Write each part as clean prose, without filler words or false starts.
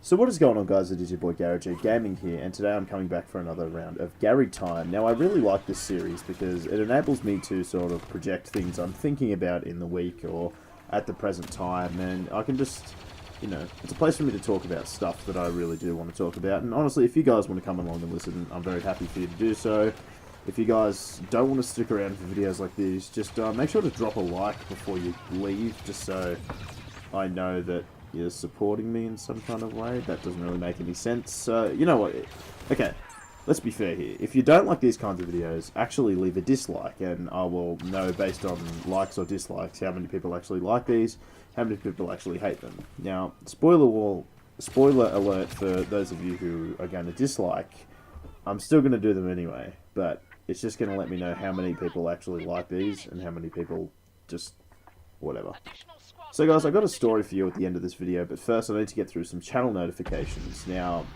So what is going on, guys? It is your boy Gary G Gaming here, and today I'm coming back for another round of Gary Time. Now, I really like this series because it enables me to sort of project things I'm thinking about in the week or at the present time, and I can just, you know, it's a place for me to talk about stuff that I really do want to talk about. And honestly, if you guys want to come along and listen, I'm very happy for you to do so. If you guys don't want to stick around for videos like these, just make sure to drop a like before you leave, just so I know that you're supporting me in some kind of way. That doesn't really make any sense. You know what? Okay, let's be fair here. If you don't like these kinds of videos, actually leave a dislike, and I will know based on likes or dislikes how many people actually like these, how many people actually hate them. Now, spoiler alert for those of you who are going to dislike, I'm still going to do them anyway, but it's just going to let me know how many people actually like these and how many people just whatever. So guys, I've got a story for you at the end of this video, but first I need to get through some channel notifications. Now,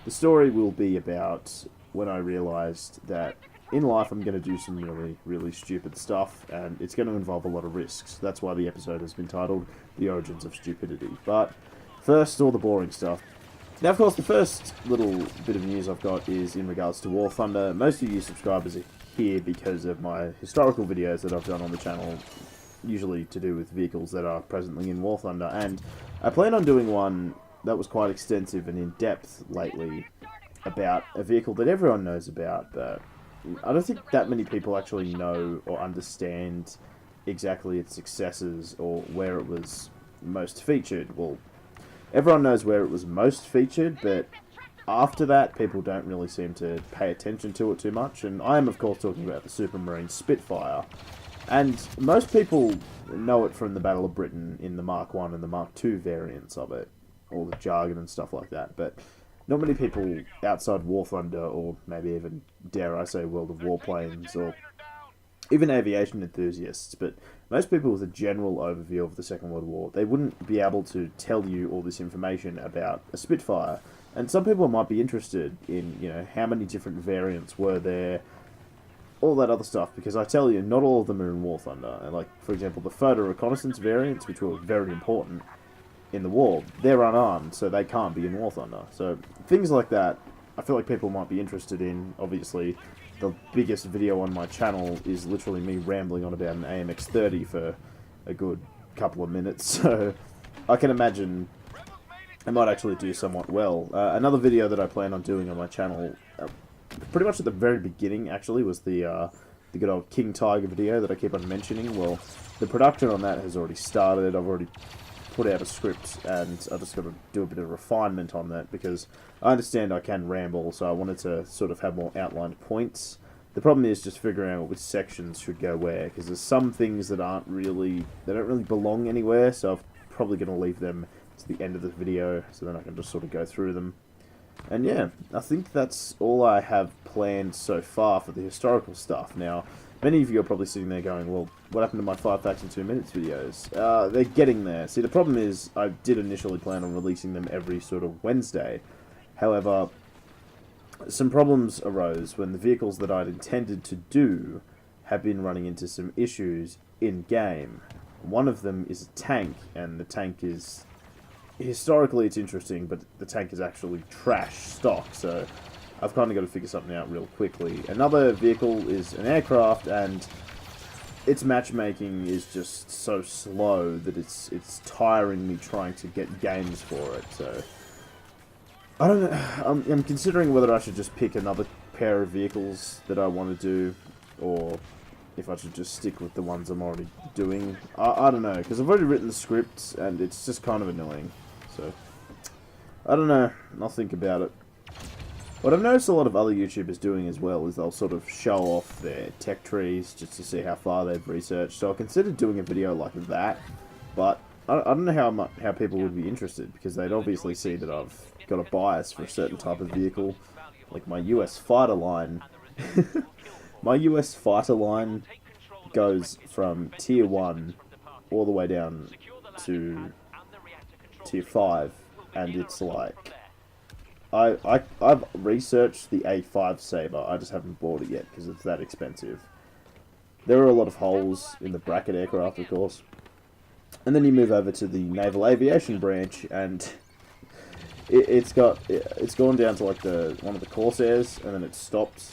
the story will be about when I realised that in life I'm going to do some really, really stupid stuff, and it's going to involve a lot of risks. That's why the episode has been titled The Origins of Stupidity. But first, all the boring stuff. Now, of course, the first little bit of news I've got is in regards to War Thunder. Most of you subscribers are here because of my historical videos that I've done on the channel, usually to do with vehicles that are presently in War Thunder, and I plan on doing one that was quite extensive and in-depth lately about a vehicle that everyone knows about, but I don't think that many people actually know or understand exactly its successes or where it was most featured. Well, everyone knows where it was most featured, but after that, people don't really seem to pay attention to it too much, and I am, of course, talking about the Supermarine Spitfire. And most people know it from the Battle of Britain in the Mark 1 and the Mark 2 variants of it, all the jargon and stuff like that, but not many people outside War Thunder, or maybe even, dare I say, World of Warplanes, or even aviation enthusiasts, but most people with a general overview of the Second World War, they wouldn't be able to tell you all this information about a Spitfire. And some people might be interested in, you know, how many different variants were there, all that other stuff, because I tell you, not all of them are in War Thunder. And like, for example, the photo reconnaissance variants, which were very important in the war, they're unarmed, so they can't be in War Thunder. So things like that, I feel like people might be interested in. Obviously, the biggest video on my channel is literally me rambling on about an AMX-30 for a good couple of minutes, so I can imagine I might actually do somewhat well. Another video that I plan on doing on my channel, pretty much at the very beginning, actually, was the good old King Tiger video that I keep on mentioning. Well, the production on that has already started. I've already put out a script, and I've just got to do a bit of refinement on that, because I understand I can ramble, so I wanted to sort of have more outlined points. The problem is just figuring out which sections should go where, because there's some things that don't really belong anywhere, so I'm probably going to leave them to the end of the video, so then I can just sort of go through them. And yeah, I think that's all I have planned so far for the historical stuff. Now, many of you are probably sitting there going, well, what happened to my 5 facts in 2 minutes videos? They're getting there. See, the problem is, I did initially plan on releasing them every sort of Wednesday. However, some problems arose when the vehicles that I'd intended to do have been running into some issues in-game. One of them is a tank, and the tank is... historically, it's interesting, but the tank is actually trash stock, so I've kind of got to figure something out real quickly. Another vehicle is an aircraft, and its matchmaking is just so slow that it's tiring me trying to get games for it, so I don't know. I'm considering whether I should just pick another pair of vehicles that I want to do, or if I should just stick with the ones I'm already doing. I don't know, because I've already written the script, and it's just kind of annoying. So, I don't know. I'll think about it. What I've noticed a lot of other YouTubers doing as well is they'll sort of show off their tech trees just to see how far they've researched. So I considered doing a video like that, but I don't know how people would be interested, because they'd obviously see that I've got a bias for a certain type of vehicle, like my US fighter line. My US fighter line goes from Tier 1 all the way down to Tier 5, and it's like... I've researched the A5 Sabre, I just haven't bought it yet because it's that expensive. There are a lot of holes in the bracket aircraft, of course. And then you move over to the Naval Aviation branch, and it's gone down to like one of the Corsairs, and then it stopped,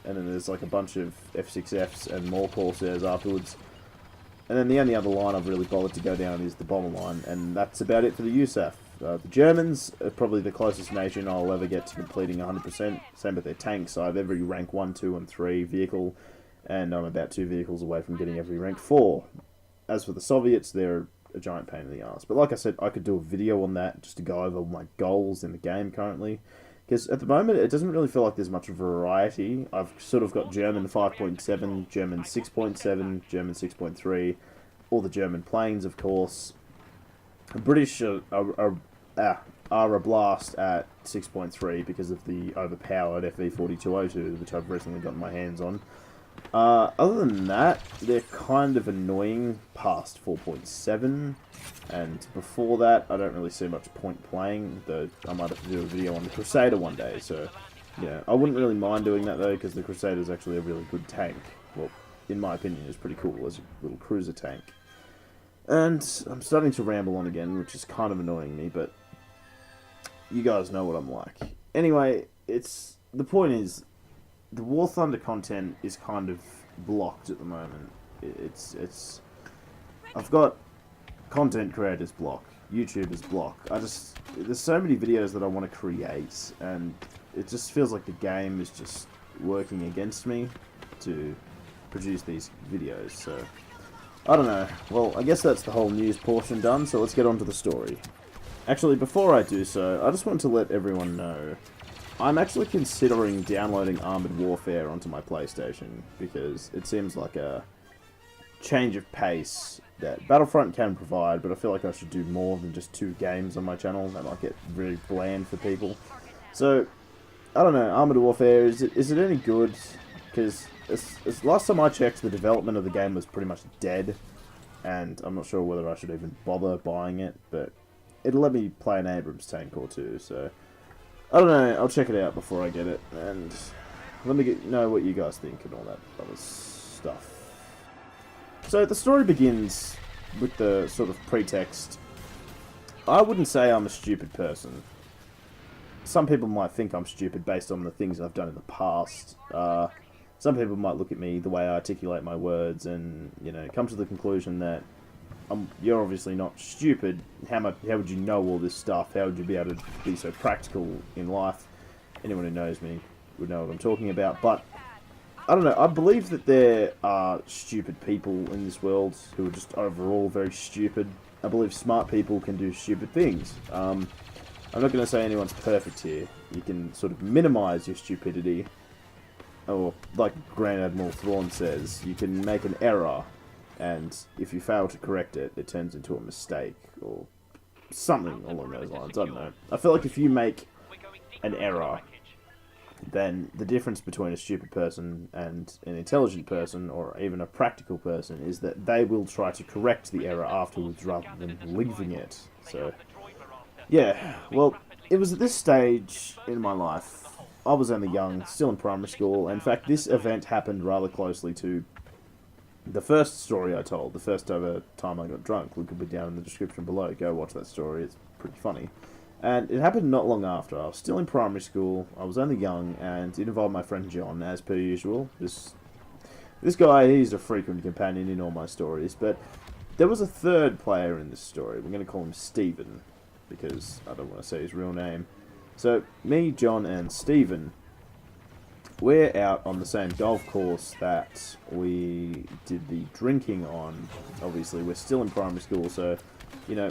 and then there's like a bunch of F6Fs and more Corsairs afterwards. And then the only other line I've really bothered to go down is the bomber line, and that's about it for the USAF. The Germans are probably the closest nation I'll ever get to completing 100%. Same with their tanks. I have every rank 1, 2, and 3 vehicle, and I'm about 2 vehicles away from getting every rank 4. As for the Soviets, they're a giant pain in the ass. But like I said, I could do a video on that just to go over my goals in the game currently. Because at the moment, it doesn't really feel like there's much variety. I've sort of got German 5.7, German 6.7, German 6.3, all the German planes, of course. British are a blast at 6.3 because of the overpowered FV4202, which I've recently gotten my hands on. Other than that, they're kind of annoying past 4.7, and before that, I don't really see much point playing, though I might have to do a video on the Crusader one day, so, yeah, I wouldn't really mind doing that, though, because the Crusader is actually a really good tank. Well, in my opinion, it's pretty cool as a little cruiser tank. And I'm starting to ramble on again, which is kind of annoying me, but you guys know what I'm like. Anyway, the point is, the War Thunder content is kind of blocked at the moment. I've got content creators block, YouTubers block. There's so many videos that I want to create, and it just feels like the game is just working against me to produce these videos, so I don't know. Well, I guess that's the whole news portion done, so let's get on to the story. Actually, before I do so, I just want to let everyone know I'm actually considering downloading Armored Warfare onto my PlayStation, because it seems like a change of pace that Battlefront can provide, but I feel like I should do more than just 2 games on my channel. That might get really bland for people. So, I don't know, Armored Warfare, is it any good? Because last time I checked, the development of the game was pretty much dead, and I'm not sure whether I should even bother buying it, but it'll let me play an Abrams tank or 2, so I don't know, I'll check it out before I get it, and let me know what you guys think and all that other stuff. So the story begins with the sort of pretext. I wouldn't say I'm a stupid person. Some people might think I'm stupid based on the things I've done in the past. Some people might look at me, the way I articulate my words, and, you know, come to the conclusion that you're obviously not stupid. How would you know all this stuff? How would you be able to be so practical in life? Anyone who knows me would know what I'm talking about. But, I don't know, I believe that there are stupid people in this world who are just overall very stupid. I believe smart people can do stupid things. I'm not going to say anyone's perfect here. You can sort of minimize your stupidity. Or, like Grand Admiral Thrawn says, you can make an error, and if you fail to correct it, it turns into a mistake, or something along those lines. I don't know. I feel like if you make an error, then the difference between a stupid person and an intelligent person, or even a practical person, is that they will try to correct the error afterwards rather than leaving it. So, yeah, well, it was at this stage in my life. I was only young, still in primary school. In fact, this event happened rather closely to the first story I told, the first ever time I got drunk. Link will be down in the description below. Go watch that story, it's pretty funny. And it happened not long after. I was still in primary school, I was only young, and it involved my friend John, as per usual. This guy, he's a frequent companion in all my stories, but there was a third player in this story. We're going to call him Stephen, because I don't want to say his real name. So, me, John, and Stephen, we're out on the same golf course that we did the drinking on. Obviously, we're still in primary school, so, you know,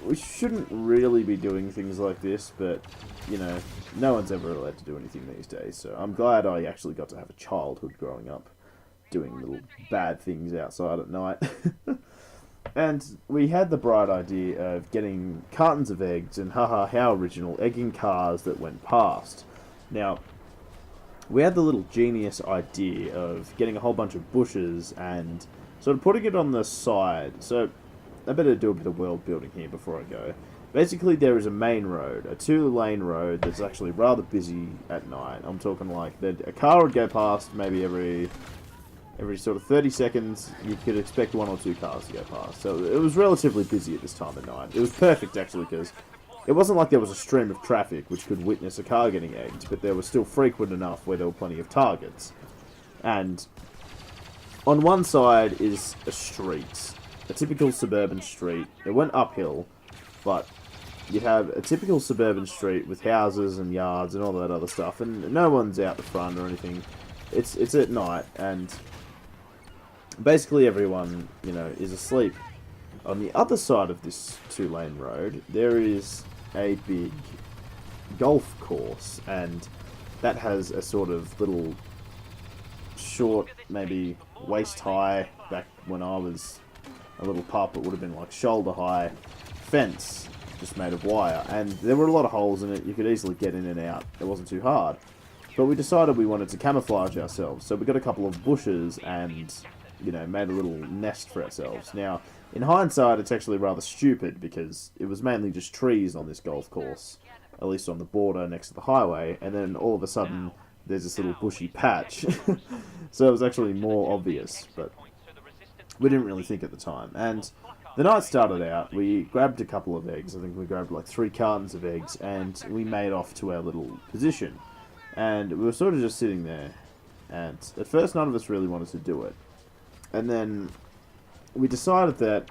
we shouldn't really be doing things like this, but, you know, no one's ever allowed to do anything these days, so I'm glad I actually got to have a childhood growing up, doing little bad things outside at night. And we had the bright idea of getting cartons of eggs and haha how original, egging cars that went past. Now, we had the little genius idea of getting a whole bunch of bushes and sort of putting it on the side. So, I better do a bit of world building here before I go. Basically, there is a main road, a 2-lane road that's actually rather busy at night. I'm talking like a car would go past maybe every sort of 30 seconds. You could expect 1 or 2 cars to go past. So it was relatively busy at this time of night. It was perfect, actually, because it wasn't like there was a stream of traffic which could witness a car getting egged, but there was still frequent enough where there were plenty of targets. And on one side is a street, a typical suburban street. It went uphill, but you have a typical suburban street with houses and yards and all that other stuff, and no one's out the front or anything. It's at night, and basically everyone, you know, is asleep. On the other side of this two-lane road, there is a big golf course, and that has a sort of little short, maybe waist-high, back when I was a little pup, it would have been like shoulder-high fence, just made of wire, and there were a lot of holes in it. You could easily get in and out. It wasn't too hard. But we decided we wanted to camouflage ourselves, so we got a couple of bushes and, you know, made a little nest for ourselves. Now, in hindsight, it's actually rather stupid, because it was mainly just trees on this golf course, at least on the border next to the highway, and then all of a sudden, there's this little bushy patch. So it was actually more obvious, but we didn't really think at the time. And the night started out, we grabbed a couple of eggs. I think we grabbed like 3 cartons of eggs, and we made off to our little position. And we were sort of just sitting there, and at first none of us really wanted to do it. And then we decided that,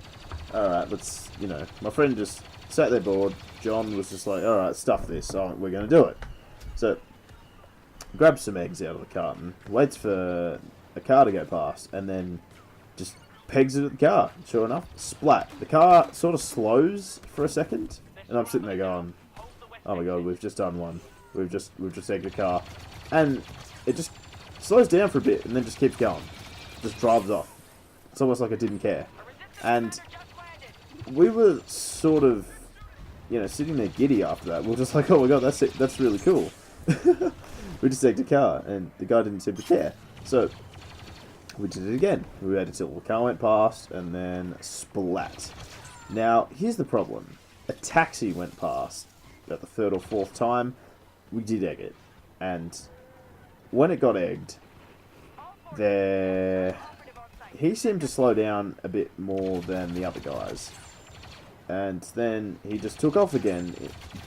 alright, let's, you know, my friend just sat there bored. John was just like, alright, stuff this, we're going to do it. So, grabs some eggs out of the carton, waits for a car to go past, and then just pegs it at the car. Sure enough, splat. The car sort of slows for a second, and I'm sitting there going, oh my god, we've just done one. We've just egged a car. And it just slows down for a bit, and then just keeps going. Just drives off. It's almost like it didn't care. And we were sort of, you know, sitting there giddy after that. We were just like, oh my god, that's it. That's really cool. We just egged a car, and the guy didn't seem to care. So, we did it again. We waited till the car went past, and then splat. Now, here's the problem. A taxi went past about the 3rd or 4th time. We did egg it. And when it got egged, he seemed to slow down a bit more than the other guys. And then he just took off again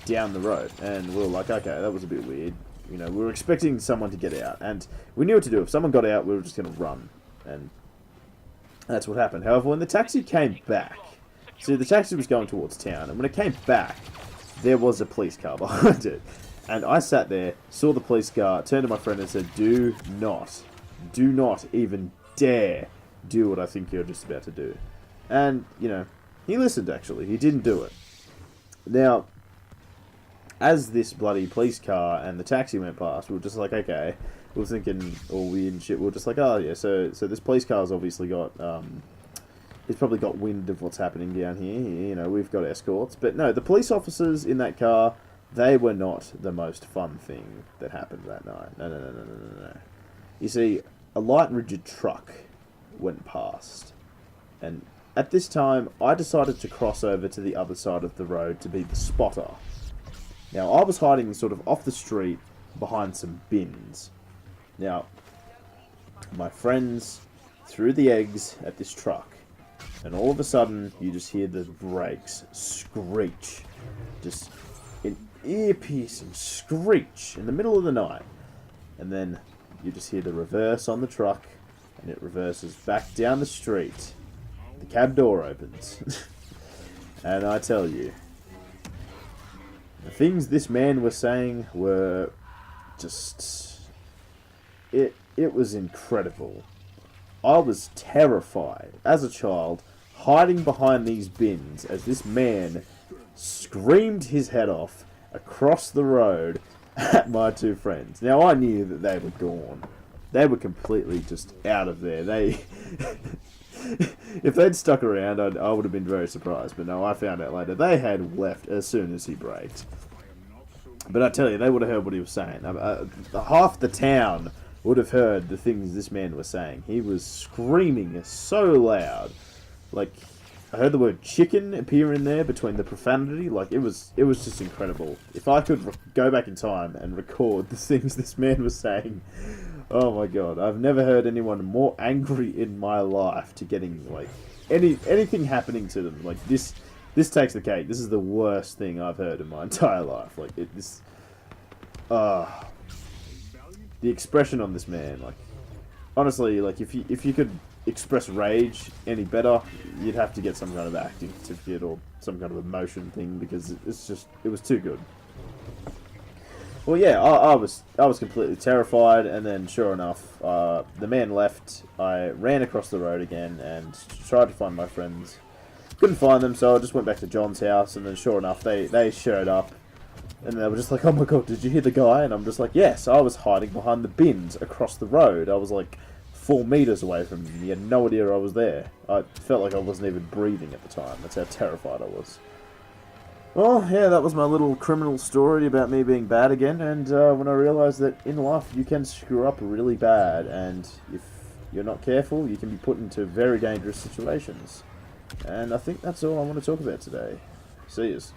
down the road. And we were like, okay, that was a bit weird. You know, we were expecting someone to get out. And we knew what to do. If someone got out, we were just going to run. And that's what happened. However, when the taxi came back... See, the taxi was going towards town. And when it came back, there was a police car behind it. And I sat there, saw the police car, turned to my friend and said, do not even dare do what I think you're just about to do. And, you know, he listened, actually. He didn't do it. Now, as this bloody police car and the taxi went past, we were just like, okay. We were thinking all weird shit. We were just like, oh, yeah, so this police car's obviously got, he's probably got wind of what's happening down here. You know, we've got escorts. But no, the police officers in that car, they were not the most fun thing that happened that night. No. You see, a light and rigid truck went past. And at this time, I decided to cross over to the other side of the road to be the spotter. Now, I was hiding sort of off the street behind some bins. Now, my friends threw the eggs at this truck. And all of a sudden, you just hear the brakes screech. Just an ear-piercing screech in the middle of the night. And then you just hear the reverse on the truck, and it reverses back down the street. The cab door opens. And I tell you, the things this man was saying were just... It was incredible. I was terrified, as a child, hiding behind these bins as this man screamed his head off across the road at my 2 friends. Now, I knew that they were gone. They were completely just out of there. If they'd stuck around, I would have been very surprised. But no, I found out later. They had left as soon as he braked. But I tell you, they would have heard what he was saying. Half the town would have heard the things this man was saying. He was screaming so loud. Like, I heard the word chicken appear in there between the profanity. Like, it was just incredible. If I could go back in time and record the things this man was saying, oh my god, I've never heard anyone more angry in my life to getting, like, anything happening to them. Like, this This takes the cake. This is the worst thing I've heard in my entire life. Like, uh, the expression on this man, like, honestly, like, if you could express rage any better, you'd have to get some kind of acting certificate or some kind of emotion thing, because it was too good. Well, yeah, I was completely terrified, and then sure enough, the man left. I ran across the road again and tried to find my friends. Couldn't find them, so I just went back to John's house, and then sure enough, they showed up, and they were just like, "Oh my god, did you hear the guy?" And I'm just like, "Yes, I was hiding behind the bins across the road. I was like 4 meters away from him. He had no idea I was there. I felt like I wasn't even breathing at the time. That's how terrified I was." Well, yeah, that was my little criminal story about me being bad again, and when I realised that in life you can screw up really bad, and if you're not careful, you can be put into very dangerous situations. And I think that's all I want to talk about today. See yous.